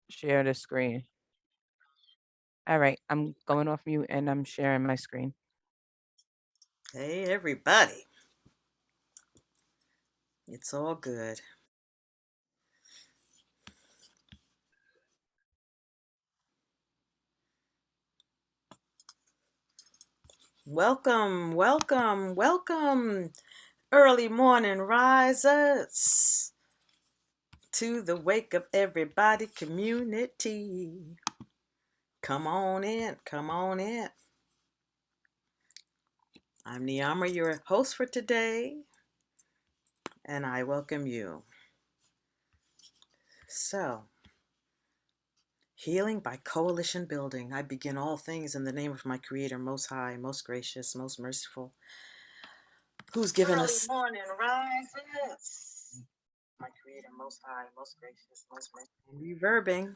share the screen. All right, I'm going off mute and I'm sharing my screen. Hey, everybody. It's all good. Welcome, welcome, welcome, early morning risers to the Wake Up Everybody community. Come on in, come on in. I'm Niamo, your host for today, and I welcome you. So, healing by coalition building. I begin all things in the name of my Creator, most high, most gracious, most merciful, who's given us morning rises. My Creator, most high, most gracious, most merciful. Reverbing.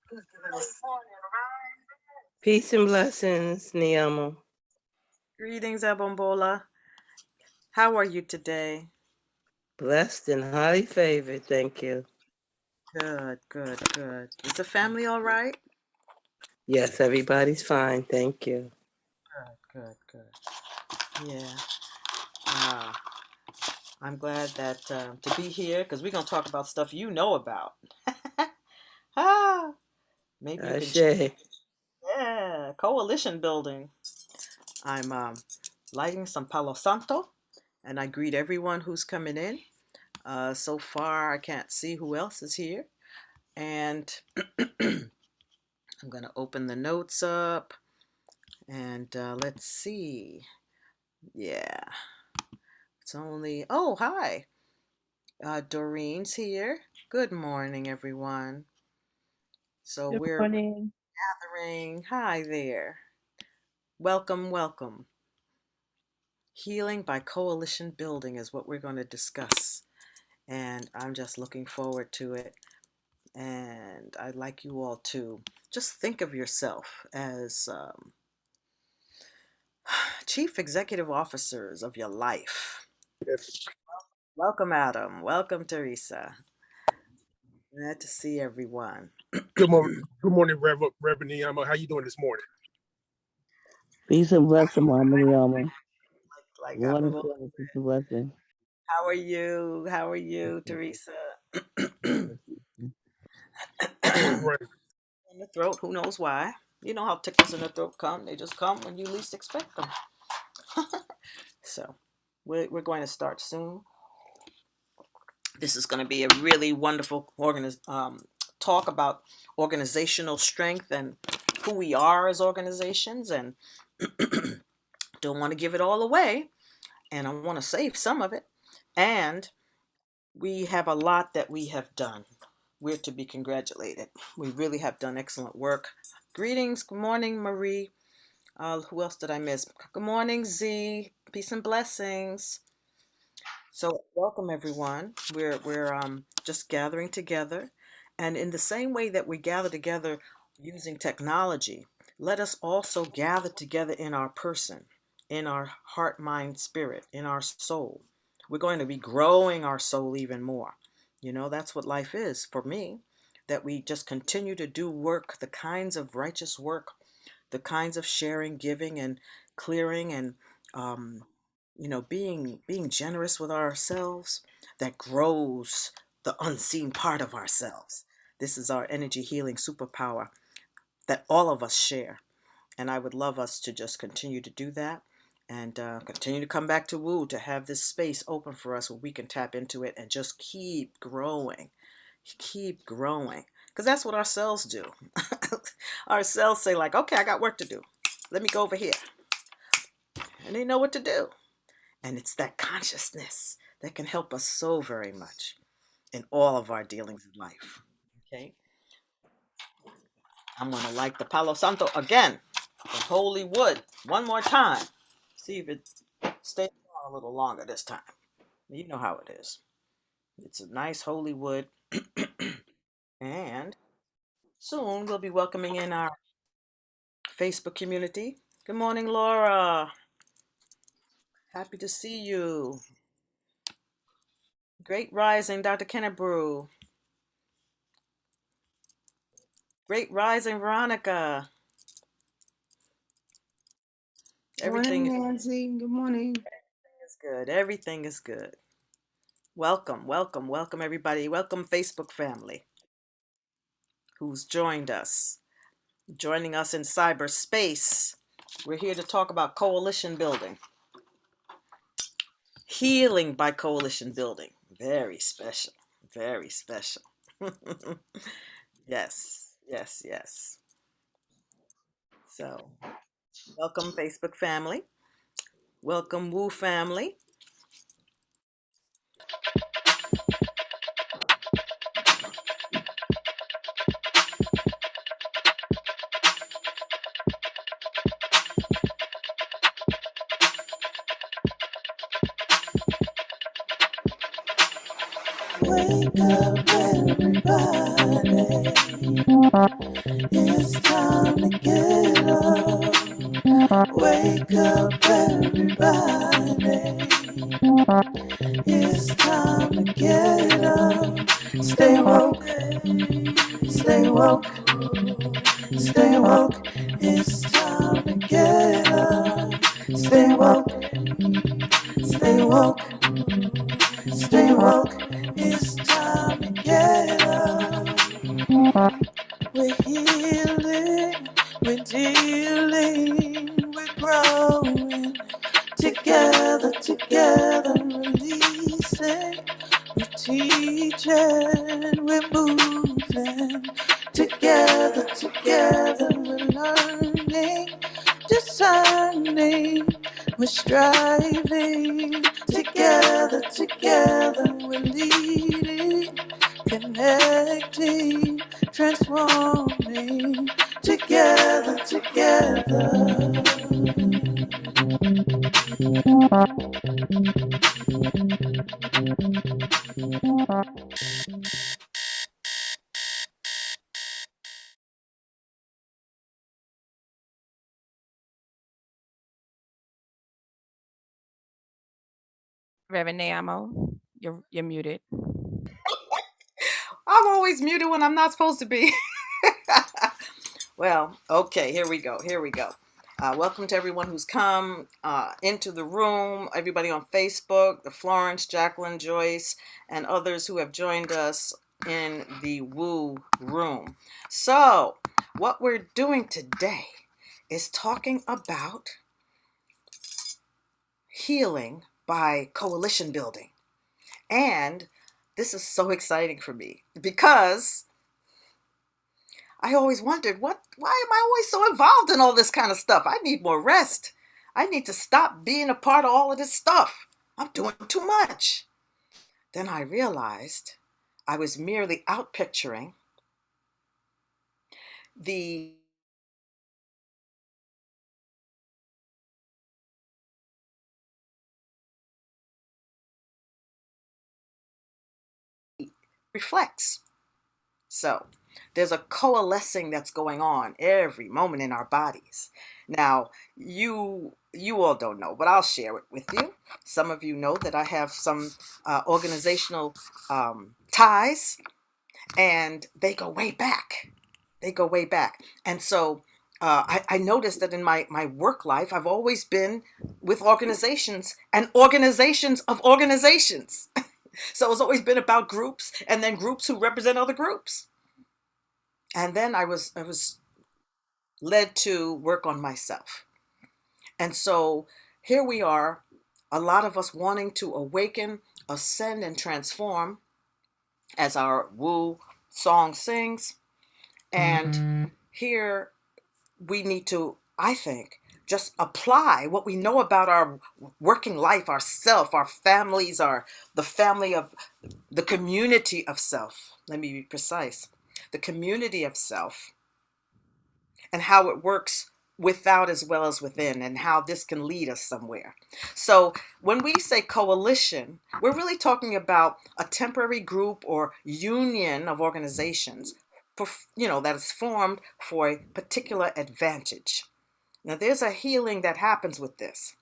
Who's given us morning rises. Peace and blessings, Niamo. Greetings, Abombola. How are you today? Blessed and highly favored, thank you. Good, good, good. Is the family all right? Yes, everybody's fine, thank you. Good, good, good. Yeah. Uh, I'm glad that to be here because we're gonna talk about stuff you know about. ah, maybe you can. Ashe. Yeah, coalition building. I'm lighting some Palo Santo, and I greet everyone who's coming in. So far, I can't see who else is here, and I'm gonna open the notes up, and let's see. Yeah, it's only. Oh, hi. Doreen's here. Good morning, everyone. So Good we're morning. gathering. Hi there. Welcome, welcome. Healing by coalition building is what we're going to discuss. And I'm just looking forward to it. And I'd like you all to just think of yourself as chief executive officers of your life. Welcome, Adam. Welcome, Teresa. Glad to see everyone. Good morning, Reverend Niamo. How you doing this morning? Peace and blessing, Mama Niamo. Like I'm. Wonderful, peace and blessing. How are you? How are you, Teresa? Doing great. In the throat, who knows why? You know how tickles in the throat come. They just come when you least expect them. So we're going to start soon. This is going to be a really wonderful talk about organizational strength and who we are as organizations, and don't want to give it all away, and I want to save some of it. And we have a lot that we have done. We're to be congratulated. We really have done excellent work. Greetings. Good morning, Marie. Who else did I miss? Good morning, Z. Peace and blessings. So welcome everyone. We're just gathering together, and in the same way that we gather together using technology, let us also gather together in our person, in our heart, mind, spirit, in our soul. We're going to be growing our soul even more. You know, that's what life is for me, that we just continue to do work, the kinds of righteous work, the kinds of sharing, giving, and clearing, and um, being generous with ourselves that grows the unseen part of ourselves. This is our energy healing superpower that all of us share, and I would love us to just continue to do that and continue to come back to Woo to have this space open for us where we can tap into it and just keep growing, because that's what our cells do. Our cells say like, okay, I got work to do, let me go over here, and they know what to do. And it's that consciousness that can help us so very much in all of our dealings in life. Okay, I'm going to light the Palo Santo again, the holy wood, one more time. See if it stays on a little longer this time. You know how it is. It's a nice holy wood. And soon we'll be welcoming in our Facebook community. Good morning, Laura. Happy to see you. Great rising, Dr. Kennebrew. Great rising, Veronica. Morning, Everything Nancy. Good morning. is good. Everything is good. Welcome, welcome, welcome, everybody. Welcome, Facebook family who's joined us, joining us in cyberspace. We're here to talk about coalition building, healing by coalition building. Very special, very special. Yes, yes, yes. So, welcome, Facebook family. Welcome, Woo family. Wake up, everybody. It's time to get up. Wake up, everybody. It's time to get up. Stay woke, stay woke, stay woke. It's time to get up. Stay woke, stay woke, stay woke. It's time to get up. We're healing, we're dealing, we're growing. Together, together, releasing. We're teaching, we're moving. Together, together, we're learning, discerning. We're striving. Together, together, we're leading, connecting, transforming. Together, together. Reverend Niamo, you're muted. I'm always muted when I'm not supposed to be. Well, okay, here we go. Here we go. Welcome to everyone who's come into the room, everybody on Facebook, the Florence, Jacqueline, Joyce, and others who have joined us in the Woo room. So, what we're doing today is talking about healing by coalition building. And this is so exciting for me because I always wondered, why am I always so involved in all this kind of stuff? I need more rest. I need to stop being a part of all of this stuff. I'm doing too much. Then I realized I was merely outpicturing the reflex. So there's a coalescing that's going on every moment in our bodies. Now, you all don't know, but I'll share it with you. Some of you know that I have some organizational ties, and they go way back. They go way back. And so I noticed that in my work life, I've always been with organizations and organizations of organizations. So it's always been about groups and then groups who represent other groups. And then I was led to work on myself. And so here we are, a lot of us wanting to awaken, ascend, and transform, as our Woo song sings. And here we need to, I think, just apply what we know about our working life, our self, our families, the family of the community of self. Let me be precise. The community of self and how it works without as well as within, and how this can lead us somewhere. So when we say coalition, we're really talking about a temporary group or union of organizations, that is formed for a particular advantage. Now there's a healing that happens with this.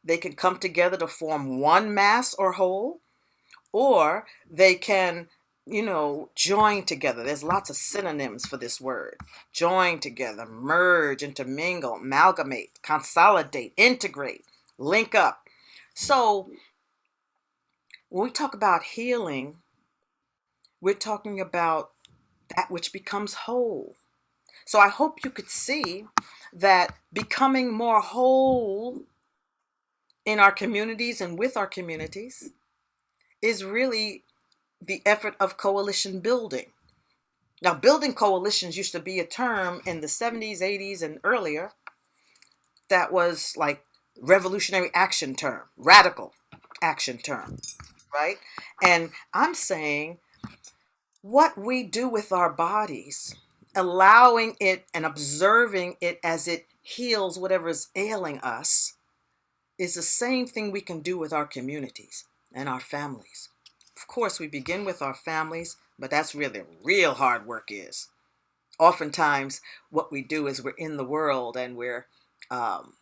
They can come together to form one mass or whole, or they can join together. There's lots of synonyms for this word. Join together, merge, intermingle, amalgamate, consolidate, integrate, link up. So when we talk about healing, we're talking about that which becomes whole. So I hope you could see that becoming more whole in our communities and with our communities is really the effort of coalition building. Now, building coalitions used to be a term in the 70s, 80s, and earlier that was like revolutionary action term, radical action term, right? And I'm saying what we do with our bodies, allowing it and observing it as it heals whatever is ailing us, is the same thing we can do with our communities and our families. Of course, we begin with our families, but that's where the real hard work is. Oftentimes, what we do is we're in the world and um,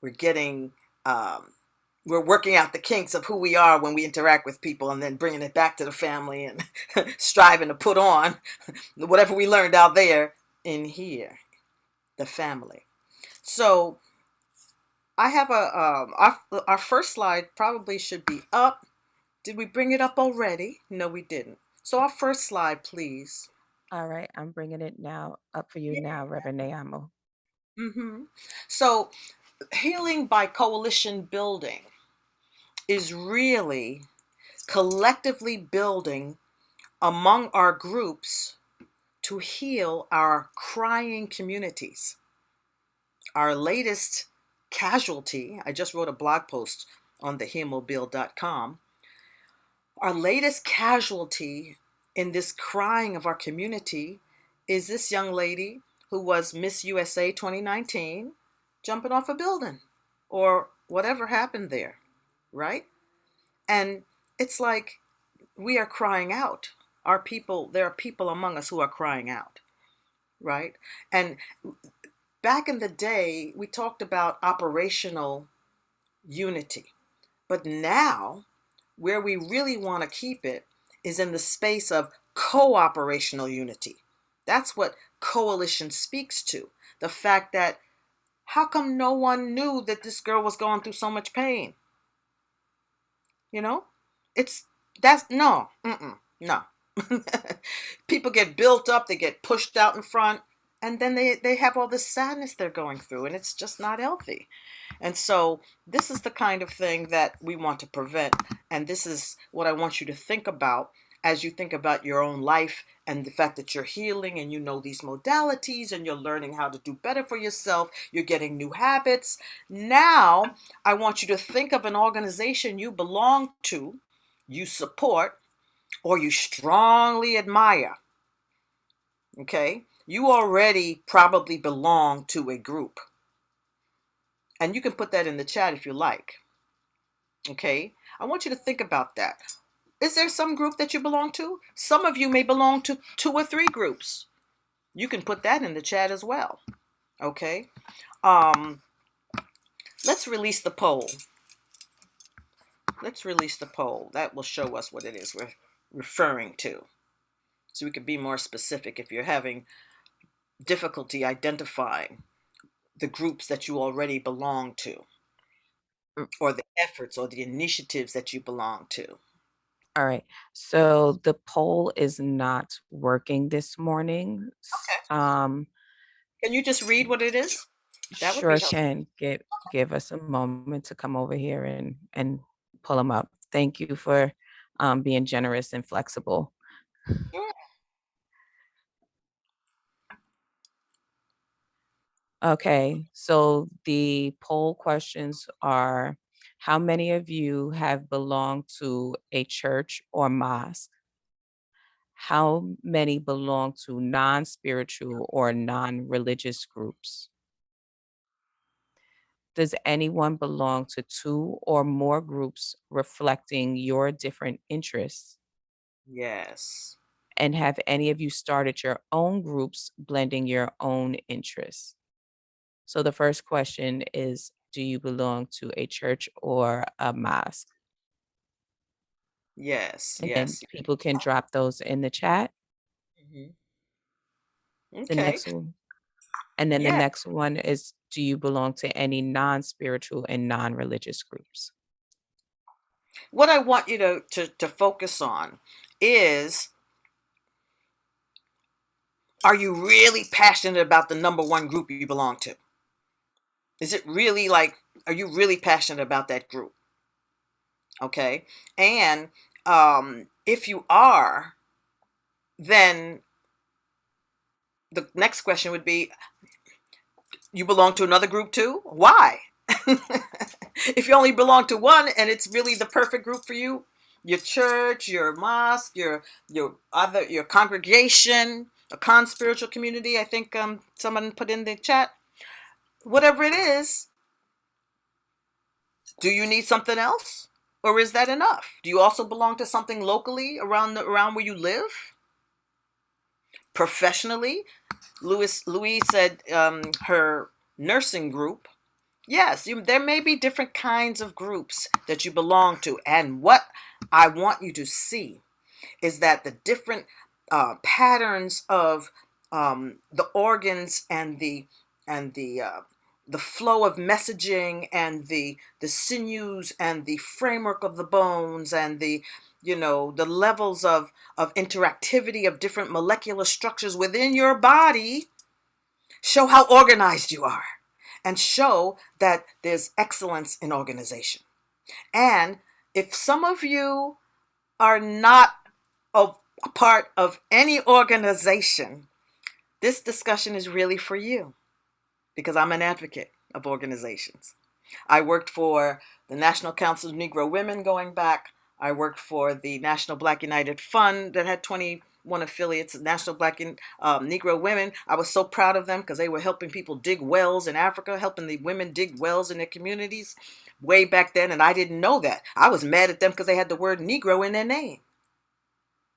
we're getting we're working out the kinks of who we are when we interact with people, and then bringing it back to the family and striving to put on whatever we learned out there in here, the family. So I have our first slide probably should be up. Did we bring it up already? No, we didn't. So our first slide, please. All right, I'm bringing it now up for you now, Reverend Niamo. Mm-hmm. So healing by coalition building is really collectively building among our groups to heal our crying communities. Our latest casualty, I just wrote a blog post on thehemobile.com. Our latest casualty in this crying of our community is this young lady who was Miss USA 2019 jumping off a building or whatever happened there, right? And it's like we are crying out. There are people among us who are crying out, right? And back in the day, we talked about operational unity. But now, where we really want to keep it is in the space of co-operational unity. That's what coalition speaks to. The fact that how come no one knew that this girl was going through so much pain? You know, it's that's no, no. People get built up, they get pushed out in front, and then they have all this sadness they're going through, and it's just not healthy. And so this is the kind of thing that we want to prevent. And this is what I want you to think about as you think about your own life and the fact that you're healing and you know these modalities and you're learning how to do better for yourself. You're getting new habits. Now, I want you to think of an organization you belong to, you support, or you strongly admire. Okay? You already probably belong to a group. And you can put that in the chat if you like. Okay? I want you to think about that. Is there some group that you belong to? Some of you may belong to 2 or 3 groups. You can put that in the chat as well. Okay? Let's release the poll. Let's release the poll. That will show us what it is we're referring to. So we can be more specific if you're having difficulty identifying the groups that you already belong to, Mm, or the efforts or the initiatives that you belong to. all right. So the poll is not working this morning. Can you just read what it is? That would be Sure helpful. can. Give us a moment to come over here and pull them up. Thank you for being generous and flexible. Sure. Okay, so the poll questions are: how many of you have belonged to a church or mosque? How many belong to non-spiritual or non-religious groups? Does anyone belong to 2 or more groups reflecting your different interests? Yes. And have any of you started your own groups blending your own interests? So the first question is, do you belong to a church or a mosque? Yes, And then yes. people can drop those in the chat. Mhm. The Okay. next one. And then the Yeah. next one is, do you belong to any non-spiritual and non-religious groups? What I want you to focus on is, are you really passionate about the number one group you belong to? Is it really like, are you really passionate about that group? Okay. And if you are, then the next question would be, you belong to another group too? Why? If you only belong to one and it's really the perfect group for you, your church, your mosque, your congregation, a con-spiritual community, I think someone put in the chat, whatever it is, do you need something else? Or is that enough? Do you also belong to something locally around where you live? Professionally? Louise said her nursing group. Yes, there may be different kinds of groups that you belong to. And what I want you to see is that the different patterns of the organs and the flow of messaging and the sinews and the framework of the bones and the levels of interactivity of different molecular structures within your body show how organized you are and show that there's excellence in organization. And if some of you are not a part of any organization, this discussion is really for you, because I'm an advocate of organizations. I worked for the National Council of Negro Women going back. I worked for the National Black United Fund that had 21 affiliates, National Black Negro Women. I was so proud of them because they were helping people dig wells in Africa, helping the women dig wells in their communities way back then. And I didn't know that. I was mad at them because they had the word Negro in their name.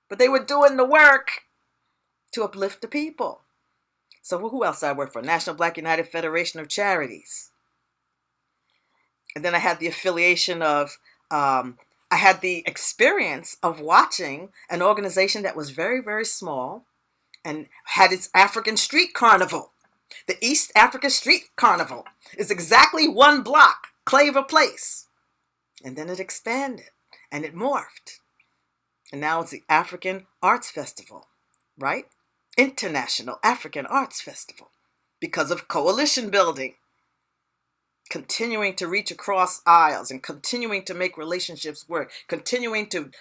But they were doing the work to uplift the people. So who else I work for? National Black United Federation of Charities. And then I had the affiliation of, I had the experience of watching an organization that was very, very small and had its African Street Carnival. The East Africa Street Carnival is exactly one block, Claver Place. And then it expanded and it morphed. And now it's the African Arts Festival, right? International African Arts Festival, because of coalition building, continuing to reach across aisles and continuing to make relationships work, continuing to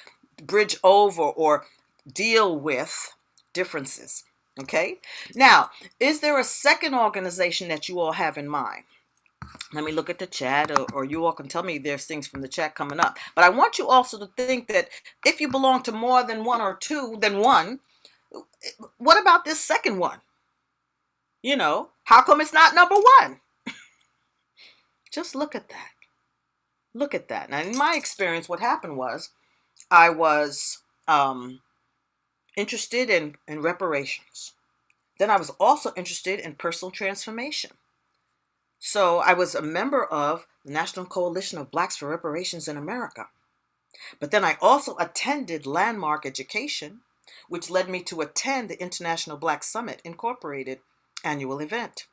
bridge over or deal with differences. Okay? Now, is there a second organization that you all have in mind? Let me look at the chat, or you all can tell me there's things from the chat coming up. But I want you also to think that if you belong to more than one or two than one, what about this second one? How come it's not number one? Just look at that. Look at that. Now, in my experience, what happened was I was interested in reparations. Then I was also interested in personal transformation. So I was a member of the National Coalition of Blacks for Reparations in America. But then I also attended Landmark Education, which led me to attend the International Black Summit Incorporated annual event.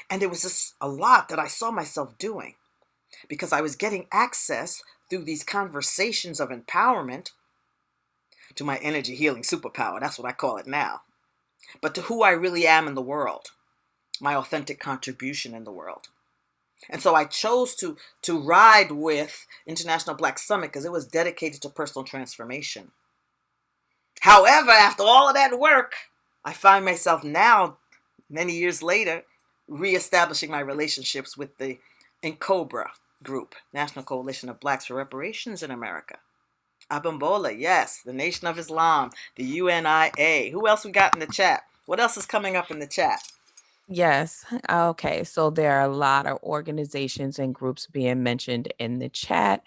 And there was just a lot that I saw myself doing because I was getting access through these conversations of empowerment to my energy healing superpower. That's what I call it now. But to who I really am in the world, my authentic contribution in the world. And so I chose to ride with International Black Summit because it was dedicated to personal transformation. However, after all of that work, I find myself now, many years later, reestablishing my relationships with the NCOBRA group, National Coalition of Blacks for Reparations in America. Abimbola, yes, the Nation of Islam, the UNIA. Who else we got in the chat? What else is coming up in the chat? Yes. Okay. So there are a lot of organizations and groups being mentioned in the chat.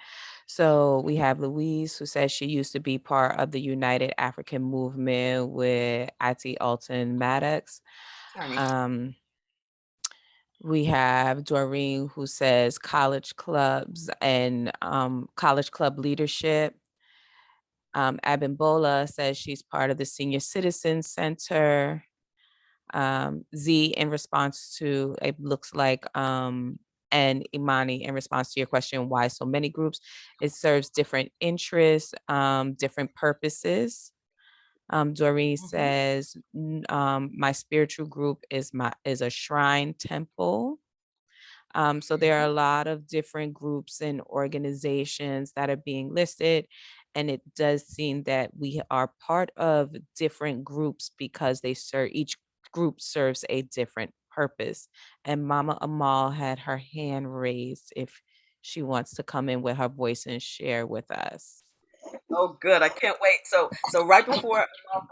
So we have Louise, who says she used to be part of the United African Movement with IT Alton Maddox. Honey. Um, we have Doreen, who says college clubs and college club leadership. Abimbola says she's part of the Senior Citizen Center. Z in response to, it looks like, and Imani in response to your question, why so many groups? It serves different interests, different purposes. Doreen says, my spiritual group is a shrine temple. So there are a lot of different groups and organizations that are being listed. And it does seem that we are part of different groups because each group serves a different purpose. And Mama Amal had her hand raised if she wants to come in with her voice and share with us. Oh, good. I can't wait. So right before Amal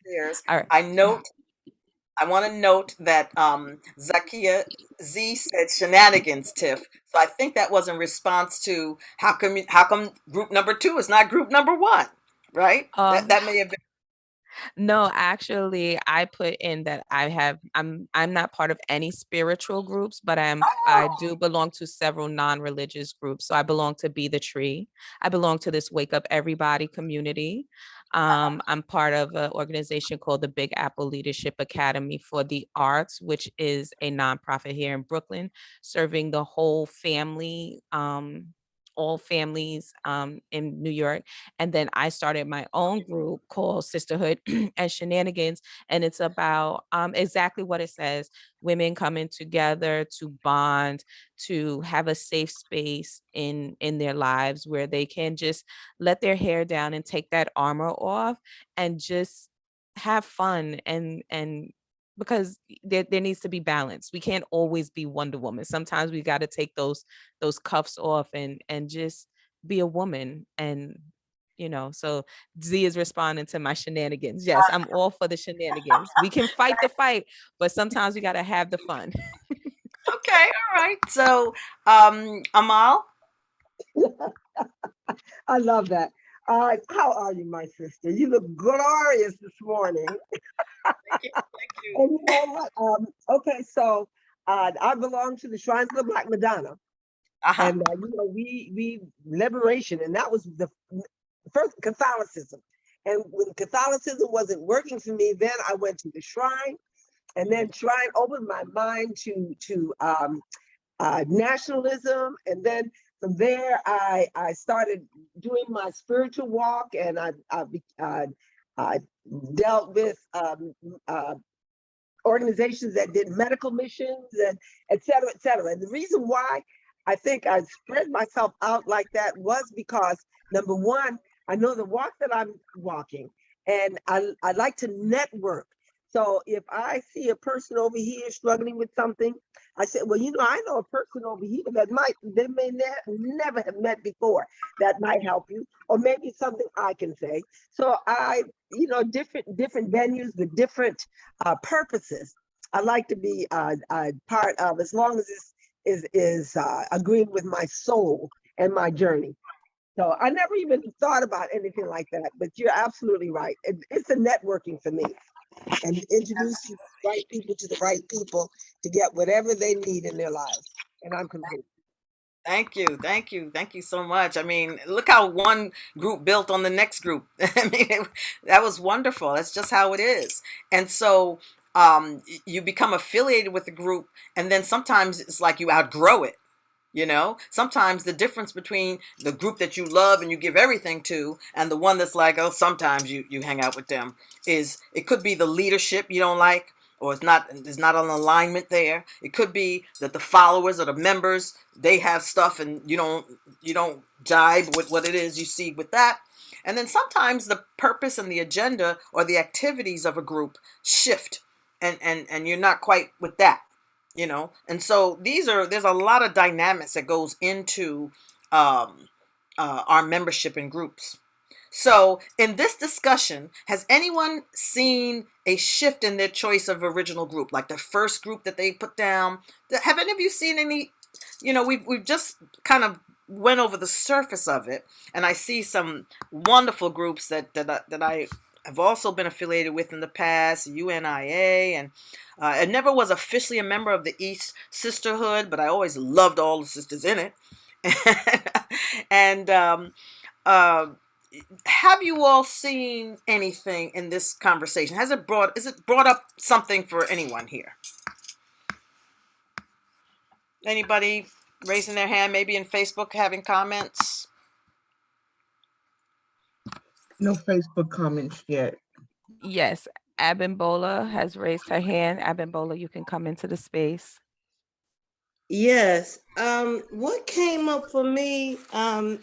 shares, All right. I want to note that Zakia Z said shenanigans, Tiff. So I think that was in response to how come group number 2 is not group number 1, right? Um, That may have been. No, actually, I put in that I'm not part of any spiritual groups, but I Oh, do belong to several non-religious groups. So I belong to Be the Tree. I belong to this Wake Up Everybody community. I'm part of an organization called the Big Apple Leadership Academy for the Arts, which is a nonprofit here in Brooklyn, serving the whole family, all families in New York. And then I started my own group called Sisterhood and Shenanigans. And it's about exactly what it says, women coming together to bond, to have a safe space in their lives where they can just let their hair down and take that armor off and just have fun and because there needs to be balance. We can't always be Wonder Woman. Sometimes we got to take those cuffs off and just be a woman. And so Z is responding to my shenanigans. Yes, I'm all for the shenanigans. We can fight the fight, but sometimes we got to have the fun. okay, all right. So, Amal, I love that. How are you, my sister? You look glorious this morning. thank you, thank you. And you know what? Okay, so I belong to the Shrines of the Black Madonna, Uh-huh. and we liberation, and that was the first Catholicism. And when Catholicism wasn't working for me, then I went to the Shrine, and then Shrine opened my mind to nationalism, and then from there I started doing my spiritual walk, and I dealt with organizations that did medical missions and et cetera, et cetera. And the reason why I think I spread myself out like that was because, number one, I know the walk that I'm walking, and I like to network. So if I see a person over here struggling with something, I said, well, I know a person over here that they may never have met before, that might help you, or maybe something I can say. So different venues with different purposes. I like to be part of, as long as is agreeing with my soul and my journey. So I never even thought about anything like that, but you're absolutely right. It's a networking for me, and introduce the right people to the right people to get whatever they need in their lives. And I'm complete. Thank you, thank you, thank you so much. I mean, look how one group built on the next group. I mean, that was wonderful. That's just how it is. And so you become affiliated with the group, and then sometimes it's like you outgrow it. Sometimes the difference between the group that you love and you give everything to and the one that's like, oh, sometimes you hang out with them, is it could be the leadership you don't like, or there's not an alignment there. It could be that the followers or the members, they have stuff and you don't jibe with what it is you see with that. And then sometimes the purpose and the agenda or the activities of a group shift, and you're not quite with that. And so there's a lot of dynamics that goes into um, our membership in groups. So in this discussion, has anyone seen a shift in their choice of original group, like the first group that they put down? Have any of you seen any? We've just kind of went over the surface of it, and I see some wonderful groups that I have also been affiliated with in the past, UNIA, and I never was officially a member of the East Sisterhood, but I always loved all the sisters in it. and uh, have you all seen anything in this conversation? Is it brought up something for anyone here? Anybody raising their hand, maybe in Facebook, having comments? No Facebook comments yet. Yes, Abimbola has raised her hand. Abimbola, you can come into the space. Yes. What came up for me, and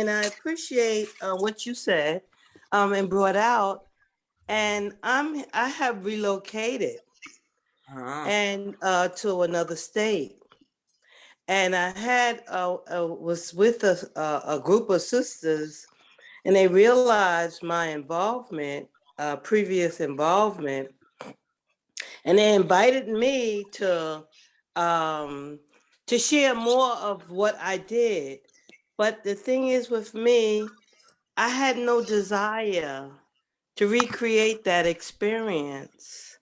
I appreciate what you said, and brought out, and I have relocated Oh. and to another state, and I had was with a group of sisters, and they realized my involvement, previous involvement, and they invited me um, to share more of what I did. But the thing is, with me, I had no desire to recreate that experience.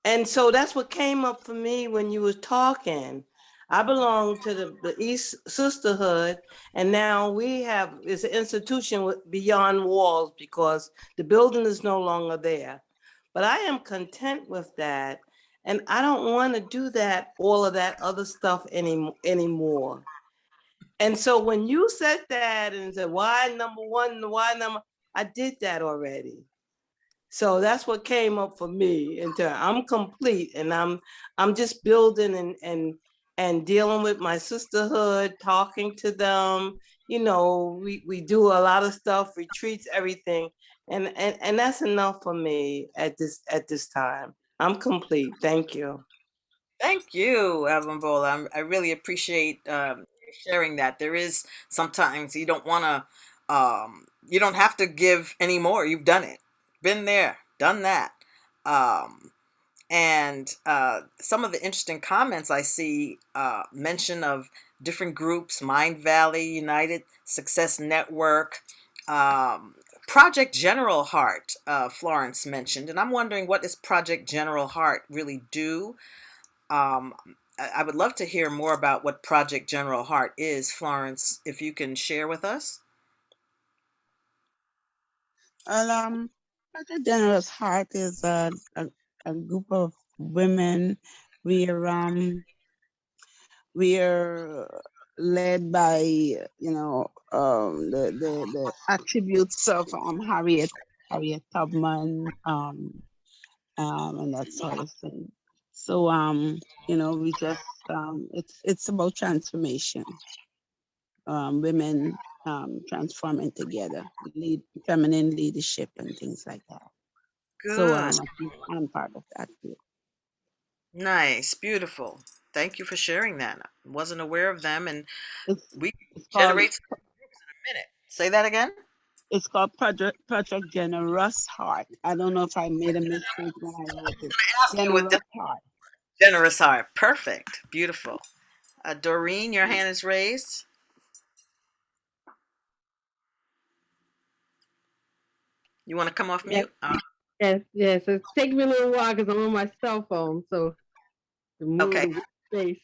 And so that's what came up for me when you were talking. I belong to the East Sisterhood, and now we have it's an institution beyond walls because the building is no longer there. But I am content with that, and I don't want to do that all of that other stuff anymore. And so when you said that and said why number one, why number, I did that already. So that's what came up for me. I'm complete, and I'm just building and dealing with my sisterhood, talking to them. We do a lot of stuff, retreats, everything, and that's enough for me at this time. I'm complete. Thank you. Thank you, Avambola. I really appreciate sharing that. There is sometimes you don't have to give anymore. You've done it, been there, done that. Um, and some of the interesting comments I see mention of different groups: Mind Valley United, Success Network, um, Project General Heart. Florence mentioned, and I'm wondering, what does Project General Heart really do? Um, I would love to hear more about what Project General Heart is, Florence, if you can share with us. Well, Project Generous Heart is a group of women. We are we are led by the attributes of Harriet Tubman, and that sort of thing. So we just it's about transformation, women transforming together, feminine leadership and things like that. So Good. I think I'm part of that group. Nice. Beautiful. Thank you for sharing that. I wasn't aware of them, and It's we can it's called generate some groups in a minute. Say that again. it's called Project Generous Heart. I don't know if I made a mistake when I wrote it. Ask you what Generous Heart. generous heart. Perfect. Beautiful. Doreen, your hand is raised. You want to come off Yes, mute? yes. It's taking me a little while because I'm on my cell phone, so to move Okay. the space.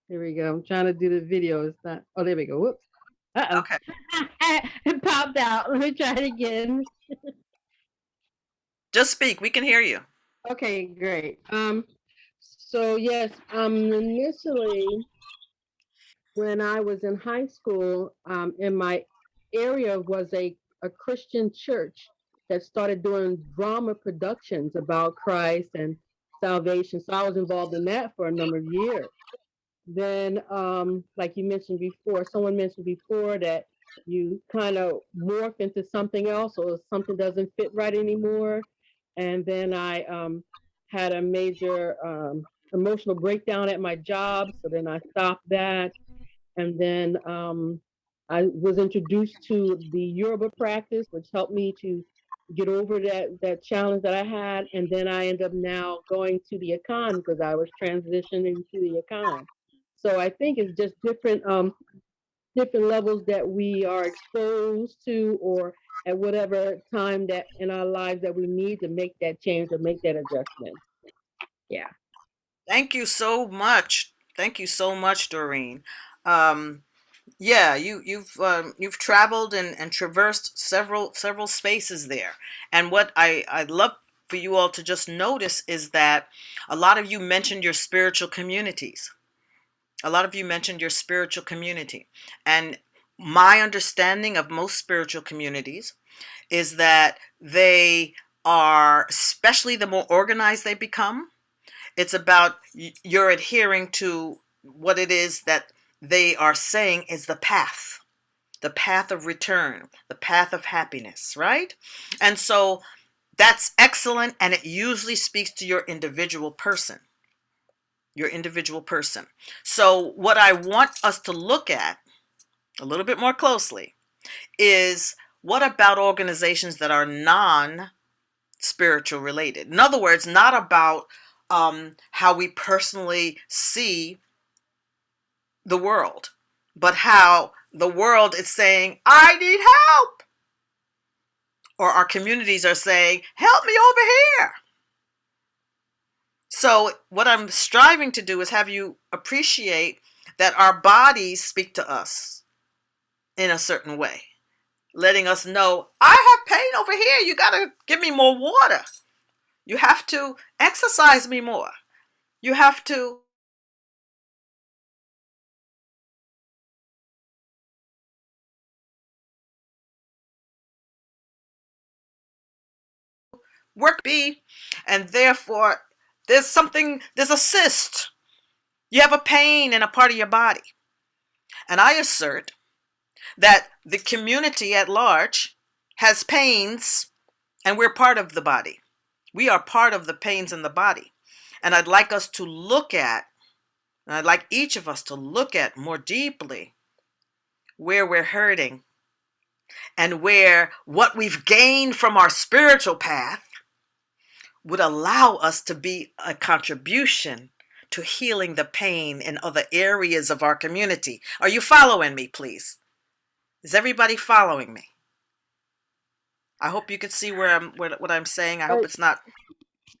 Here we go. I'm trying to do the video. It's not. Oh, there we go. Whoops. Uh Okay. oh. It popped out. Let me try it again. Just speak. We can hear you. Okay, great. So yes, initially when I was in high school, in my area was a Christian church that started doing drama productions about Christ and salvation. So I was involved in that for a number of years. Then, like you mentioned before, someone mentioned before that you kind of morph into something else or something doesn't fit right anymore. And then I had a major emotional breakdown at my job. So then I stopped that. And then I was introduced to the Yoruba practice, which helped me to get over that challenge that I had. And then I ended up now going to the Akan because I was transitioning to the Akan. So I think it's just different levels that we are exposed to, or at whatever time that in our lives that we need to make that change or make that adjustment. Yeah. Thank you so much. Thank you so much, Doreen. Um, Yeah, you've traveled and traversed several spaces there. And what I'd love for you all to just notice is that a lot of you mentioned your spiritual communities. A lot of you mentioned your spiritual community. And my understanding of most spiritual communities is that they are, especially the more organized they become, it's about you're adhering to what it is that they are saying is the path of return, the path of happiness, right? And so that's excellent. And it usually speaks to your individual person, your individual person. So, what I want us to look at a little bit more closely is what about organizations that are non spiritual related? In other words, not about how we personally see the world, but how the world is saying, I need help. Or our communities are saying, help me over here. So, what I'm striving to do is have you appreciate that our bodies speak to us in a certain way, letting us know, I have pain over here. You got to give me more water. You have to exercise me more. You have to work B, and therefore there's a cyst. You have a pain in a part of your body. And I assert that the community at large has pains, and we're part of the body. We are part of the pains in the body. And I'd like us to look at, and I'd like each of us to look at more deeply where we're hurting and where what we've gained from our spiritual path would allow us to be a contribution to healing the pain in other areas of our community. Are you following me, please? Is everybody following me? I hope you can see what I'm saying. I hope it's not.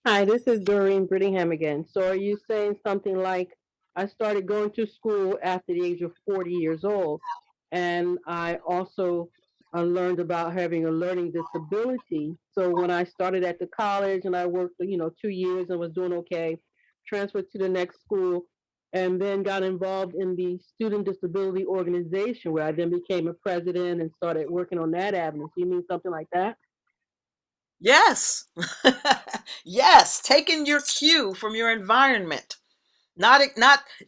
Hi, this is Doreen Brittingham again. So are you saying something like, I started going to school after the age of 40 years old, and I also learned about having a learning disability. So when I started at the college and I worked, 2 years and was doing okay, transferred to the next school, and then got involved in the student disability organization where I then became a president and started working on that avenue. So you mean something like that? Yes. Yes, taking your cue from your environment. Not,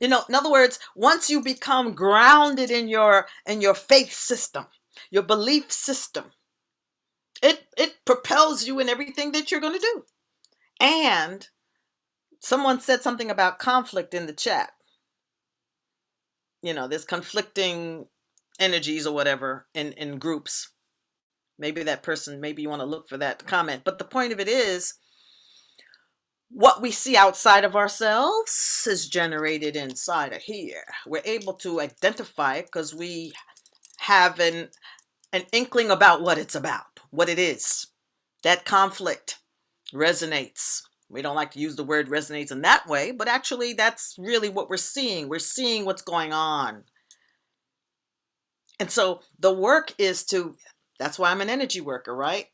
in other words, once you become grounded in your faith system, your belief system, it propels you in everything that you're going to do. And someone said something about conflict in the chat. There's conflicting energies or whatever in groups. Maybe that person, maybe you want to look for that comment. But the point of it is, what we see outside of ourselves is generated inside of here. We're able to identify it because we have an inkling about what it's about, what it is. That conflict resonates. We don't like to use the word resonates in that way, but actually that's really what we're seeing. We're seeing what's going on. And so the work is that's why I'm an energy worker, right?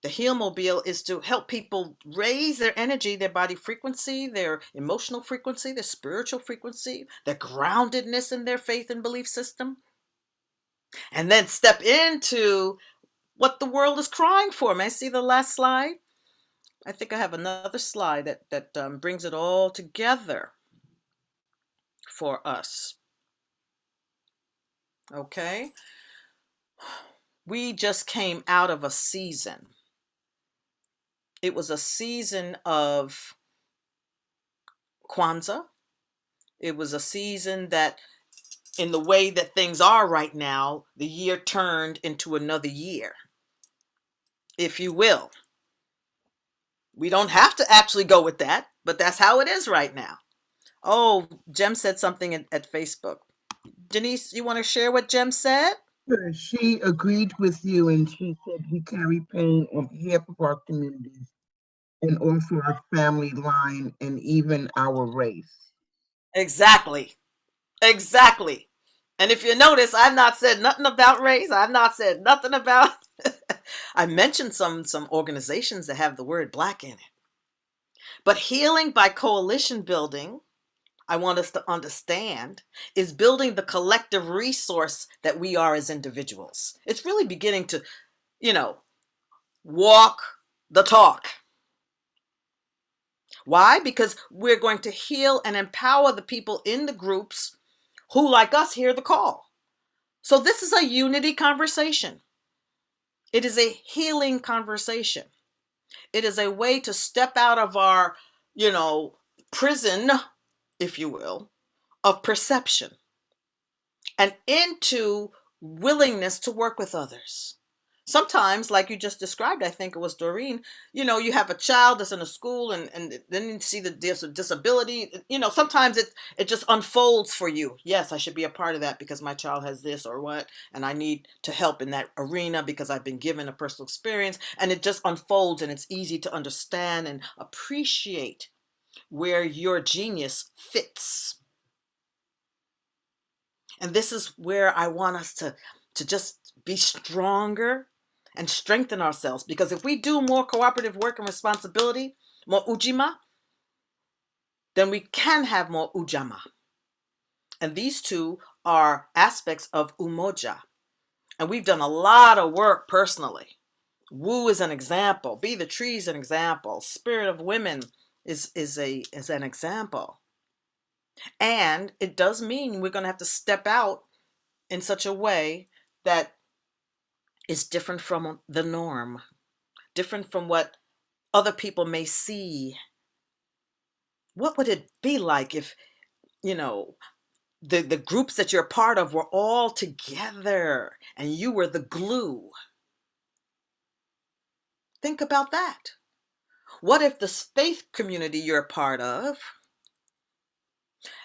The Heal Mobile is to help people raise their energy, their body frequency, their emotional frequency, their spiritual frequency, their groundedness in their faith and belief system, and then step into what the world is crying for. May I see the last slide? I think I have another slide that brings it all together for us. Okay? We just came out of a season. It was a season of Kwanzaa. It was a season that, in the way that things are right now, the year turned into another year, if you will. We don't have to actually go with that, but that's how it is right now. Oh, Jem said something at Facebook. Denise, you want to share what Jem said? Sure. She agreed with you, and she said we carry pain on behalf of our communities and also our family line and even our race. Exactly. Exactly. And if you notice, I've not said nothing about race. I've not said nothing about. I mentioned some organizations that have the word Black in it. But healing by coalition building, I want us to understand, is building the collective resource that we are as individuals. It's really beginning to, you know, walk the talk. Why? Because we're going to heal and empower the people in the groups who, like us, hear the call. So this is a unity conversation. It is a healing conversation. It is a way to step out of our, prison, if you will, of perception and into willingness to work with others. Sometimes, like you just described, I think it was Doreen, you have a child that's in a school and then you see the disability, sometimes it just unfolds for you. Yes, I should be a part of that because my child has this or what, and I need to help in that arena because I've been given a personal experience, and it just unfolds and it's easy to understand and appreciate where your genius fits. And this is where I want us to just be stronger and strengthen ourselves. Because if we do more cooperative work and responsibility, more ujima, then we can have more ujama. And these two are aspects of umoja. And we've done a lot of work personally. Wu is an example. Be the Tree is an example. Spirit of Women is an example. And it does mean we're going to have to step out in such a way that is different from the norm, different from what other people may see. What would it be like if, the groups that you're part of were all together and you were the glue? Think about that. What if the faith community you're a part of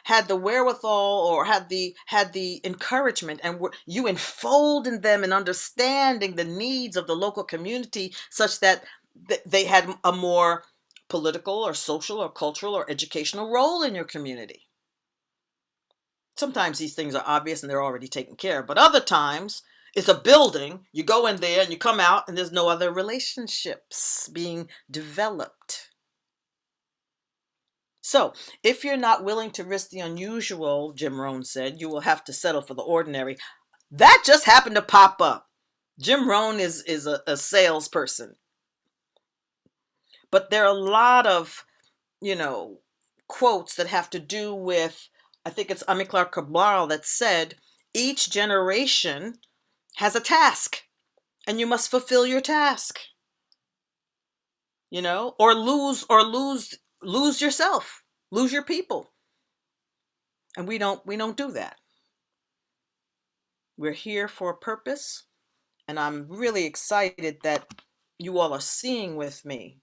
had the wherewithal or had the encouragement, and you enfold in them in understanding the needs of the local community such that they had a more political or social or cultural or educational role in your community? Sometimes these things are obvious and they're already taken care of, but other times it's a building, you go in there and you come out and there's no other relationships being developed. So, if you're not willing to risk the unusual, Jim Rohn said, you will have to settle for the ordinary. That just happened to pop up. Jim Rohn is a salesperson. But there are a lot of, quotes that have to do with, I think it's Amilcar Cabral that said, each generation has a task and you must fulfill your task, or lose yourself, lose your people. And we don't do that. We're here for a purpose, and I'm really excited that you all are seeing with me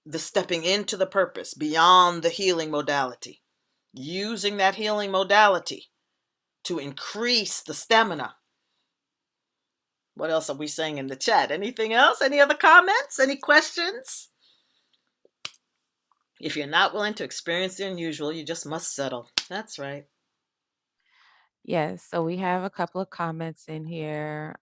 the stepping into the purpose beyond the healing modality, using that healing modality to increase the stamina. What else are we saying in the chat? Anything else? Any other comments? Any questions? If you're not willing to experience the unusual, you just must settle. That's right. Yes, so we have a couple of comments in here.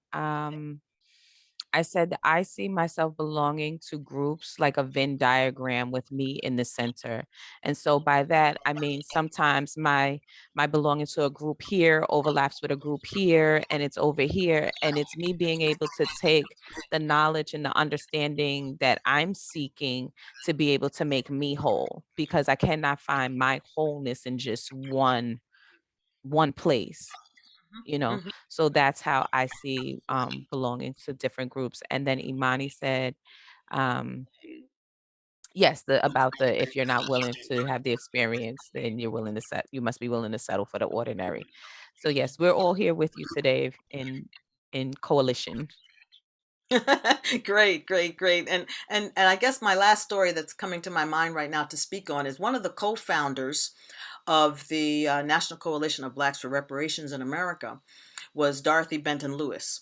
I said I see myself belonging to groups like a Venn diagram with me in the center. And so by that I mean sometimes my belonging to a group here overlaps with a group here and it's over here, and it's me being able to take the knowledge and the understanding that I'm seeking to be able to make me whole, because I cannot find my wholeness in just one place, Mhm. so that's how I see belonging to different groups. And then Imani said, um yes, the about the if you're not willing to have the experience, then you must be willing to settle for the ordinary. So yes, we're all here with you today in coalition. Great, great, great. And I guess my last story that's coming to my mind right now to speak on is one of the co-founders of the National Coalition of Blacks for Reparations in America was Dorothy Benton Lewis.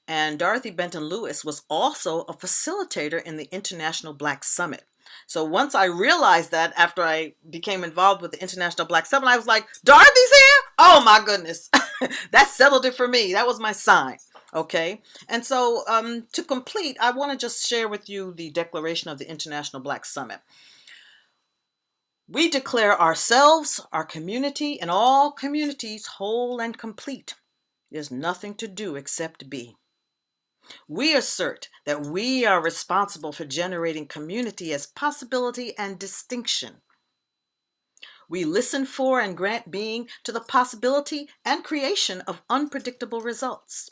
And Dorothy Benton Lewis was also a facilitator in the International Black Summit. So once I realized that, after I became involved with the International Black Summit, I was like, Dorothy's here? Oh my goodness. That settled it for me. That was my sign. Okay. And so to complete, I want to just share with you the declaration of the International Black Summit. We declare ourselves, our community, and all communities whole and complete. There's nothing to do except be. We assert that we are responsible for generating community as possibility and distinction. We listen for and grant being to the possibility and creation of unpredictable results.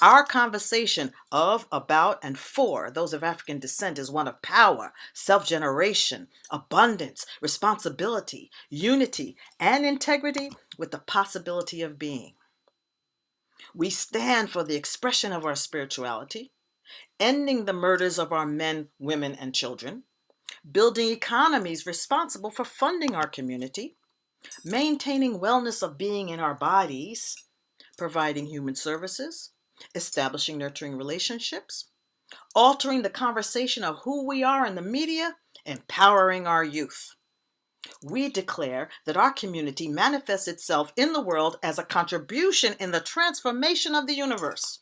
Our conversation of, about, and for those of African descent is one of power, self-generation, abundance, responsibility, unity, and integrity with the possibility of being. We stand for the expression of our spirituality, ending the murders of our men, women, and children, building economies responsible for funding our community, maintaining wellness of being in our bodies, providing human services, establishing nurturing relationships, altering the conversation of who we are in the media, empowering our youth. We declare that our community manifests itself in the world as a contribution in the transformation of the universe.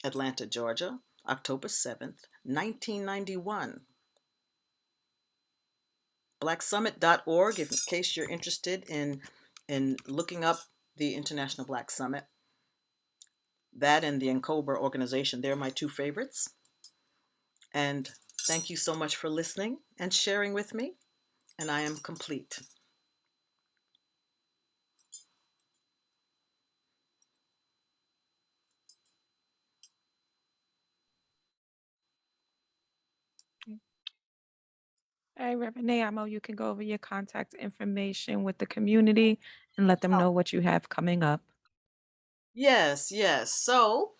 Atlanta, Georgia, October 7th, 1991. blacksummit.org, in case you're interested in looking up the International Black Summit. That and the Encober organization, they're my two favorites. And thank you so much for listening and sharing with me. And I am complete. Hey, Reverend Niamo, you can go over your contact information with the community and let them know what you have coming up. Yes, yes. So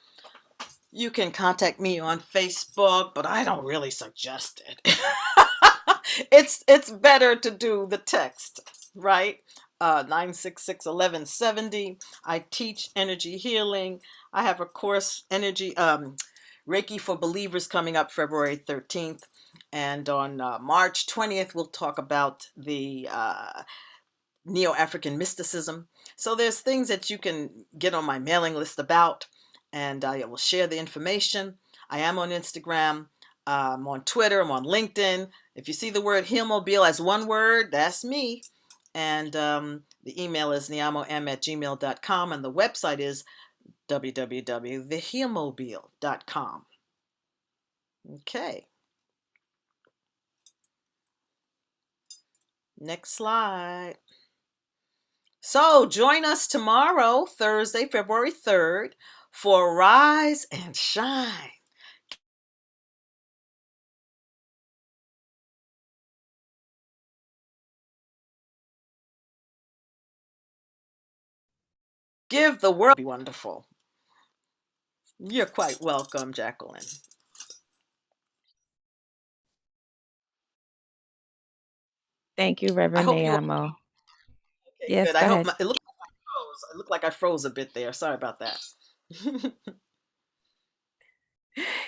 you can contact me on Facebook, but I don't really suggest it. It's better to do the text, right? 966-1170. I teach energy healing. I have a course, energy Reiki for Believers, coming up February 13th. And on March 20th, we'll talk about the Neo-African mysticism. So there's things that you can get on my mailing list about, and I will share the information. I am on Instagram, I'm on Twitter, I'm on LinkedIn. If you see the word Healmobile as one word, that's me. And the email is niamom@gmail.com, and the website is www.thehealmobile.com. Okay, next slide. So join us tomorrow, Thursday, February 3rd, for Rise and Shine. Give the world be wonderful. You're quite welcome, Jacqueline. Thank you, I Reverend hope you all, Niamo. okay, Yes, good. I go hope ahead. it looked like I froze. It looked like I froze a bit there. Sorry about that.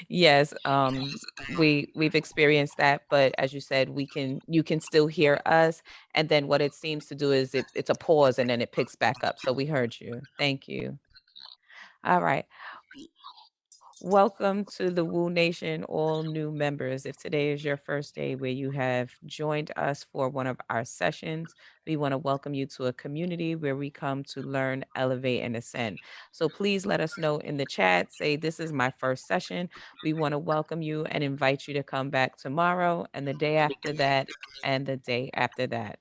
Yes, we've experienced that, but as you said, you can still hear us, and then what it seems to do is it's a pause and then it picks back up. So we heard you. Thank you. All right. Welcome to the Woo Nation, all new members. If today is your first day where you have joined us for one of our sessions, we want to welcome you to a community where we come to learn, elevate, and ascend. So please let us know in the chat, say, "This is my first session." We want to welcome you and invite you to come back tomorrow and the day after that and the day after that.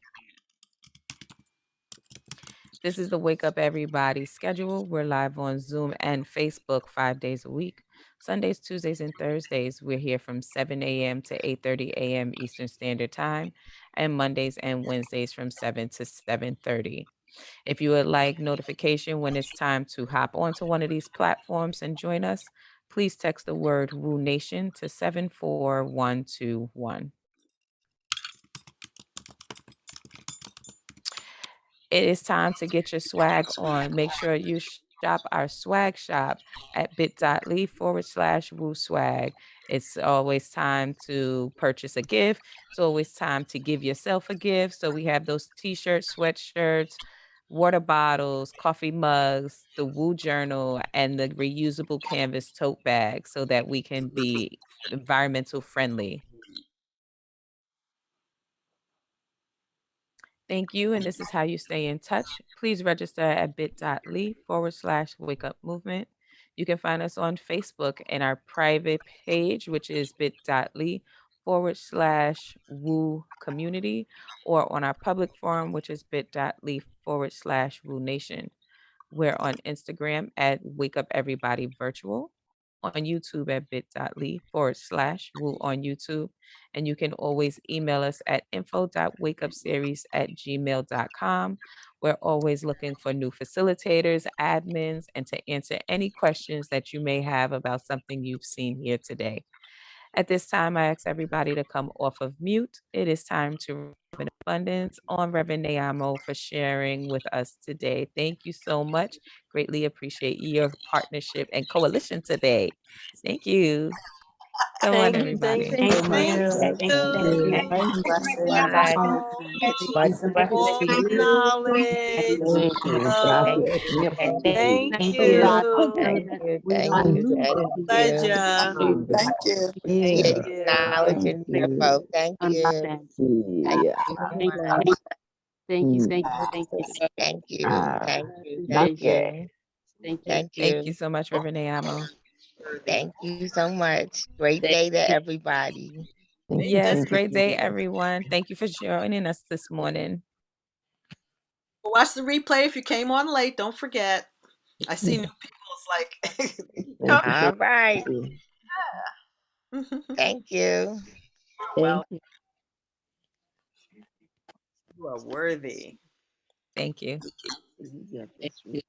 This is the Wake Up Everybody schedule. We're live on Zoom and Facebook 5 days a week. Sundays, Tuesdays, and Thursdays, we're here from 7 a.m. to 8:30 a.m. Eastern Standard Time, and Mondays and Wednesdays from 7 to 7:30. If you would like notification when it's time to hop onto one of these platforms and join us, please text the word Woo Nation to 74121. It is time to get your swag on. Make sure you shop our swag shop at bit.ly/woo swag. It's always time to purchase a gift. It's always time to give yourself a gift. So we have those t-shirts, sweatshirts, water bottles, coffee mugs, the Woo Journal, and the reusable canvas tote bag so that we can be environmental friendly. Thank you. And this is how you stay in touch. Please register at bit.ly/wake up movement. You can find us on Facebook in our private page, which is bit.ly/woo community, or on our public forum, which is bit.ly/woo nation. We're on Instagram at Wake Up Everybody Virtual, on YouTube at bit.ly/woo on YouTube. And you can always email us at info.wakeupseries@gmail.com. We're always looking for new facilitators, admins, and to answer any questions that you may have about something you've seen here today. At this time, I ask everybody to come off of mute. It is time to have an abundance on Reverend Niamo for sharing with us today. Thank you so much. Greatly appreciate your partnership and coalition today. Thank you. Come on, Thank everybody. you so much. Thank Thank you. you. Thank you, Blessings. Niamo. Peace and blessings More to you. knowledge, Thank you. love. Gracias. Muy amable. Thank Thank you. you. Thank you. Thank you. Thank you. Pleasure. Thank you. Thank Yeah. you. Knowledge Thank and you. info. Thank you. Thank Yeah. you so much. Mm. Thank you. Ah, Thank you. Thank gracias. you. Thank Thank you you. so much, Reverend Niamo. Thank you so much. Great day to everybody. Thank you. Yes, Thank you. great Thank day, you. everyone. Thank you for joining us this morning. Watch the replay if you came on late. Don't forget. I see new people. It's like, Thank you. All right. Thank Thank you. well, you are worthy. Thank you. you. Yeah, that's right.